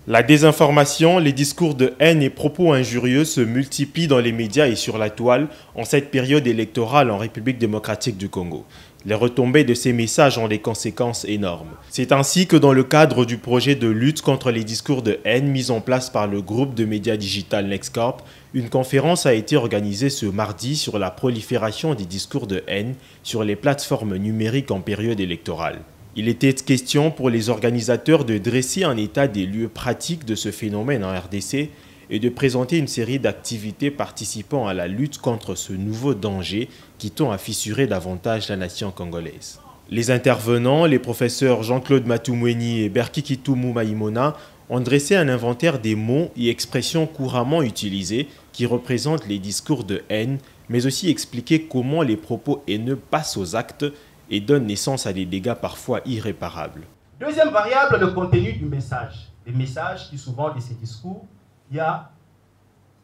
La désinformation, les discours de haine et propos injurieux se multiplient dans les médias et sur la toile en cette période électorale en République démocratique du Congo. Les retombées de ces messages ont des conséquences énormes. C'est ainsi que dans le cadre du projet de lutte contre les discours de haine mis en place par le groupe de médias digital Nexcorp, une conférence a été organisée ce mardi sur la prolifération des discours de haine sur les plateformes numériques en période électorale. Il était question pour les organisateurs de dresser un état des lieux pratiques de ce phénomène en RDC et de présenter une série d'activités participant à la lutte contre ce nouveau danger qui tend à fissurer davantage la nation congolaise. Les intervenants, les professeurs Jean-Claude Matumweni et Berkikitumu Maïmona, ont dressé un inventaire des mots et expressions couramment utilisés qui représentent les discours de haine, mais aussi expliqué comment les propos haineux passent aux actes et donne naissance à des dégâts parfois irréparables. Deuxième variable, le contenu du message. Les messages qui souvent de ces discours, il y a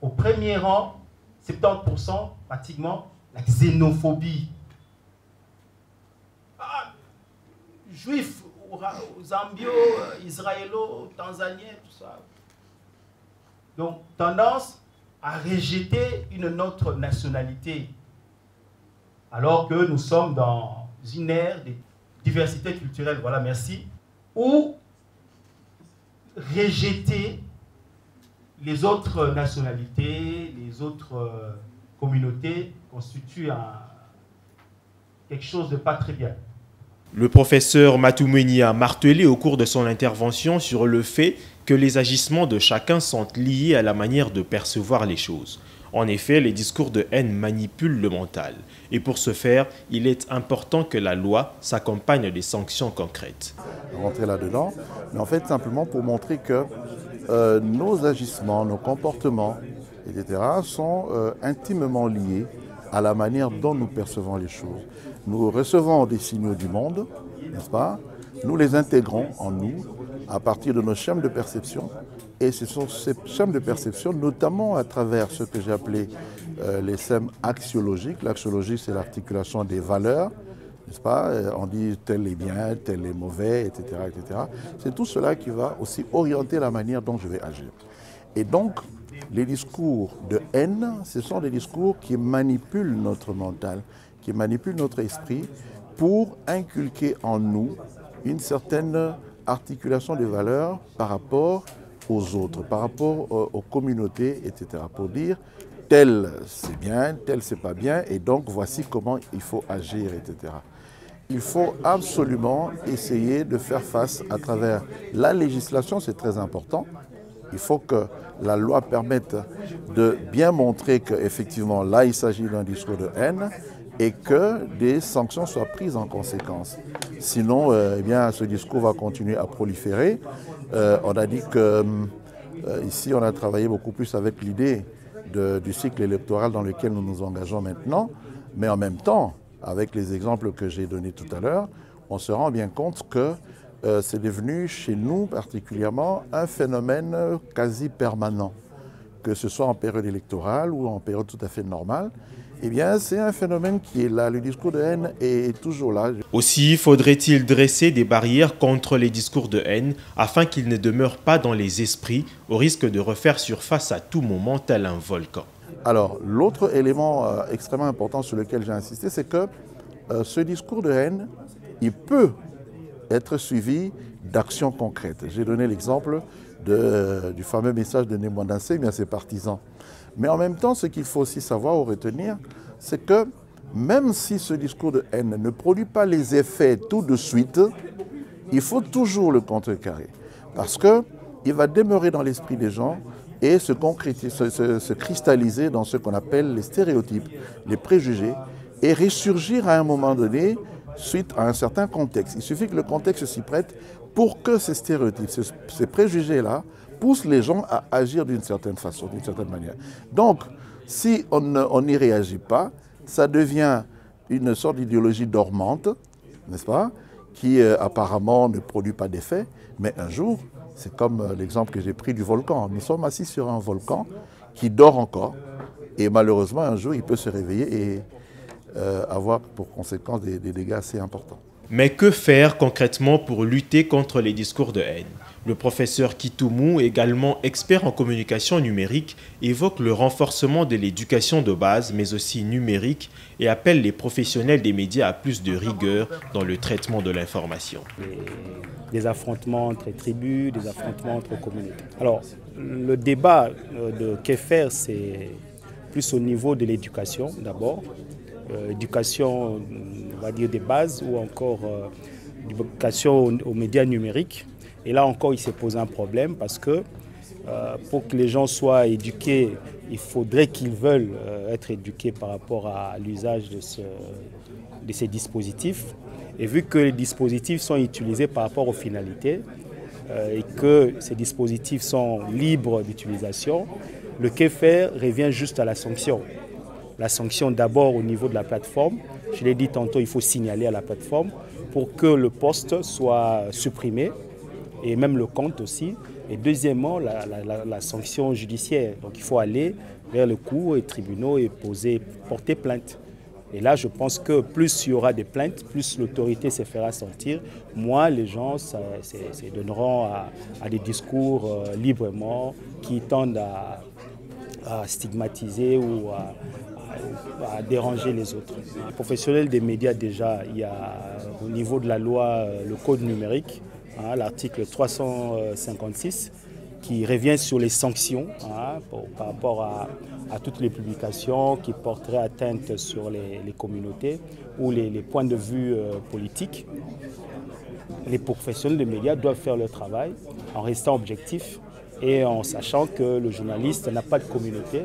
au premier rang, 70% pratiquement, la xénophobie. Ah, juifs, zambio, israélo, tanzaniens, tout ça. Donc, tendance à rejeter une autre nationalité, alors que nous sommes dans une ère de diversité culturelle, voilà, merci, ou rejeter les autres nationalités, les autres communautés constitue quelque chose de pas très bien. Le professeur Matumweni a martelé au cours de son intervention sur le fait que les agissements de chacun sont liés à la manière de percevoir les choses. En effet, les discours de haine manipulent le mental. Et pour ce faire, il est important que la loi s'accompagne des sanctions concrètes. Rentrer là-dedans, mais en fait simplement pour montrer que nos agissements, nos comportements, etc. sont intimement liés à la manière dont nous percevons les choses. Nous recevons des signaux du monde, n'est-ce pas? Nous les intégrons en nous à partir de nos schèmes de perception. Et ce sont ces schèmes de perception, notamment à travers ce que j'ai appelé les schèmes axiologiques. L'axiologie, c'est l'articulation des valeurs, n'est-ce pas? On dit tel est bien, tel est mauvais, etc., etc. C'est tout cela qui va aussi orienter la manière dont je vais agir. Et donc, les discours de haine, ce sont des discours qui manipulent notre mental, qui manipulent notre esprit pour inculquer en nous une certaine articulation des valeurs par rapport aux autres, par rapport aux communautés, etc. Pour dire tel c'est bien, tel c'est pas bien, et donc voici comment il faut agir, etc. Il faut absolument essayer de faire face à travers la législation, c'est très important. Il faut que la loi permette de bien montrer qu'effectivement là il s'agit d'un discours de haine et que des sanctions soient prises en conséquence. Sinon, eh bien, ce discours va continuer à proliférer. On a dit que ici on a travaillé beaucoup plus avec l'idée du cycle électoral dans lequel nous nous engageons maintenant, mais en même temps, avec les exemples que j'ai donnés tout à l'heure, on se rend bien compte que c'est devenu chez nous particulièrement un phénomène quasi permanent, que ce soit en période électorale ou en période tout à fait normale. Eh bien, c'est un phénomène qui est là. Le discours de haine est toujours là. Aussi, faudrait-il dresser des barrières contre les discours de haine afin qu'ils ne demeurent pas dans les esprits au risque de refaire surface à tout moment tel un volcan. Alors, l'autre élément extrêmement important sur lequel j'ai insisté, c'est que ce discours de haine, il peut être suivi d'actions concrètes. J'ai donné l'exemple du fameux message de Némoindansé, bien ses partisans. Mais en même temps, ce qu'il faut aussi savoir ou retenir, c'est que même si ce discours de haine ne produit pas les effets tout de suite, il faut toujours le contrecarrer. Parce qu'il va demeurer dans l'esprit des gens et se cristalliser dans ce qu'on appelle les stéréotypes, les préjugés, et ressurgir à un moment donné suite à un certain contexte. Il suffit que le contexte s'y prête pour que ces stéréotypes, ces préjugés-là, poussent les gens à agir d'une certaine façon, d'une certaine manière. Donc, si on n'y réagit pas, ça devient une sorte d'idéologie dormante, n'est-ce pas, qui apparemment ne produit pas d'effet, mais un jour, c'est comme l'exemple que j'ai pris du volcan. Nous sommes assis sur un volcan qui dort encore, et malheureusement, un jour, il peut se réveiller et avoir pour conséquence des dégâts assez importants. Mais que faire concrètement pour lutter contre les discours de haine? Le professeur Kitoumou, également expert en communication numérique, évoque le renforcement de l'éducation de base, mais aussi numérique, et appelle les professionnels des médias à plus de rigueur dans le traitement de l'information. Des affrontements entre tribus, des affrontements entre communautés. Alors, le débat de que faire, c'est plus au niveau de l'éducation d'abord. Éducation, on va dire, des bases ou encore éducation aux médias numériques. Et là encore, il s'est posé un problème parce que pour que les gens soient éduqués, il faudrait qu'ils veulent être éduqués par rapport à l'usage de ces dispositifs. Et vu que les dispositifs sont utilisés par rapport aux finalités et que ces dispositifs sont libres d'utilisation, le que faire revient juste à la sanction. La sanction d'abord au niveau de la plateforme. Je l'ai dit tantôt, il faut signaler à la plateforme pour que le post soit supprimé et même le compte aussi. Et deuxièmement, la sanction judiciaire. Donc il faut aller vers le cours et tribunaux et porter plainte. Et là, je pense que plus il y aura des plaintes, plus l'autorité se fera sentir, moins les gens se donneront à des discours librement qui tendent à stigmatiser ou à déranger les autres. Les professionnels des médias, déjà, il y a au niveau de la loi le code numérique, l'article 356, qui revient sur les sanctions par rapport à toutes les publications qui porteraient atteinte sur les communautés ou les points de vue politiques. Les professionnels des médias doivent faire leur travail en restant objectifs et en sachant que le journaliste n'a pas de communauté,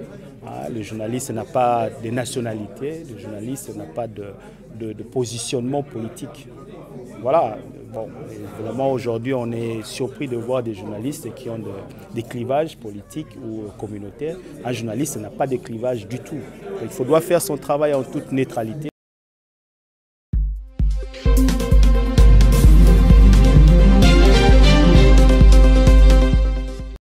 le journaliste n'a pas de nationalité, le journaliste n'a pas de positionnement politique. Voilà. Bon, vraiment aujourd'hui on est surpris de voir des journalistes qui ont des clivages politiques ou communautaires. Un journaliste n'a pas de clivage du tout. Il doit faire son travail en toute neutralité.